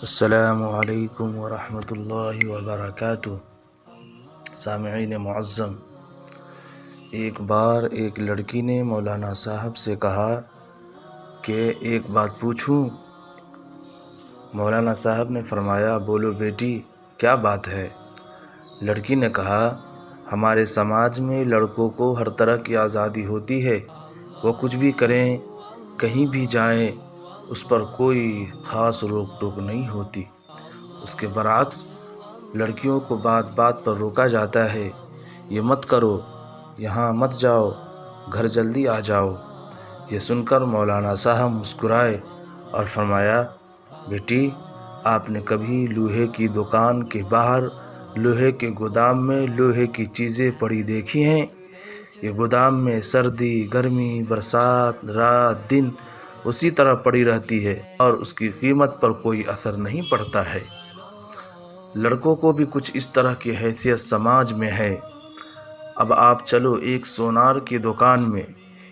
السلام علیکم ورحمۃ اللہ وبرکاتہ۔ سامعین معظم، ایک بار ایک لڑکی نے مولانا صاحب سے کہا کہ ایک بات پوچھوں؟ مولانا صاحب نے فرمایا، بولو بیٹی، کیا بات ہے؟ لڑکی نے کہا، ہمارے سماج میں لڑکوں کو ہر طرح کی آزادی ہوتی ہے، وہ کچھ بھی کریں، کہیں بھی جائیں، اس پر کوئی خاص روک ٹوک نہیں ہوتی۔ اس کے برعکس لڑکیوں کو بات بات پر روکا جاتا ہے، یہ مت کرو، یہاں مت جاؤ، گھر جلدی آ جاؤ۔ یہ سن کر مولانا صاحب مسکرائے اور فرمایا، بیٹی، آپ نے کبھی لوہے کی دکان کے باہر لوہے کے گودام میں لوہے کی چیزیں پڑی دیکھی ہیں؟ یہ گودام میں سردی، گرمی، برسات، رات دن اسی طرح پڑی رہتی ہے اور اس کی قیمت پر کوئی اثر نہیں پڑتا ہے۔ لڑکوں کو بھی کچھ اس طرح کی حیثیت سماج میں ہے۔ اب آپ چلو ایک سونار کی دکان میں،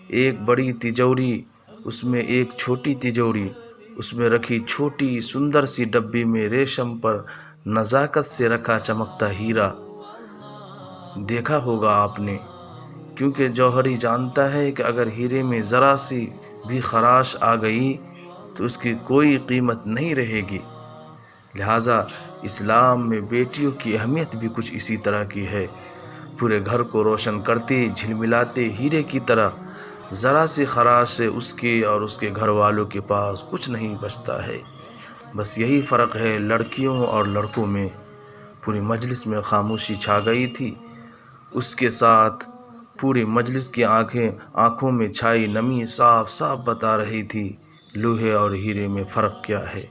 ایک بڑی تجوری، اس میں ایک چھوٹی تجوری، اس میں رکھی چھوٹی سندر سی ڈبی میں ریشم پر نزاکت سے رکھا چمکتا ہیرا دیکھا ہوگا آپ نے، کیونکہ جوہری جانتا ہے کہ اگر ہیرے میں ذرا سی بھی خراش آ گئی تو اس کی کوئی قیمت نہیں رہے گی۔ لہٰذا اسلام میں بیٹیوں کی اہمیت بھی کچھ اسی طرح کی ہے۔ پورے گھر کو روشن کرتے جھلملاتے ہیرے کی طرح ذرا سی خراش سے اس کے اور اس کے گھر والوں کے پاس کچھ نہیں بچتا ہے۔ بس یہی فرق ہے لڑکیوں اور لڑکوں میں۔ پوری مجلس میں خاموشی چھا گئی تھی۔ اس کے ساتھ پوری مجلس کی آنکھوں میں چھائی نمی صاف صاف بتا رہی تھی لوہے اور ہیرے میں فرق کیا ہے۔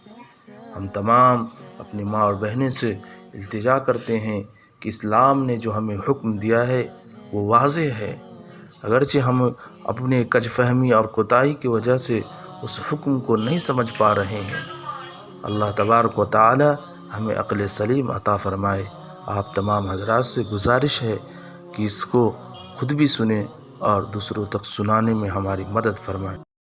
ہم تمام اپنی ماں اور بہنیں سے التجا کرتے ہیں کہ اسلام نے جو ہمیں حکم دیا ہے وہ واضح ہے، اگرچہ ہم اپنے کج فہمی اور کوتاہی کی وجہ سے اس حکم کو نہیں سمجھ پا رہے ہیں۔ اللہ تبارک و تعالی ہمیں عقل سلیم عطا فرمائے۔ آپ تمام حضرات سے گزارش ہے کہ اس کو خود بھی سنیں اور دوسروں تک سنانے میں ہماری مدد فرمائیں۔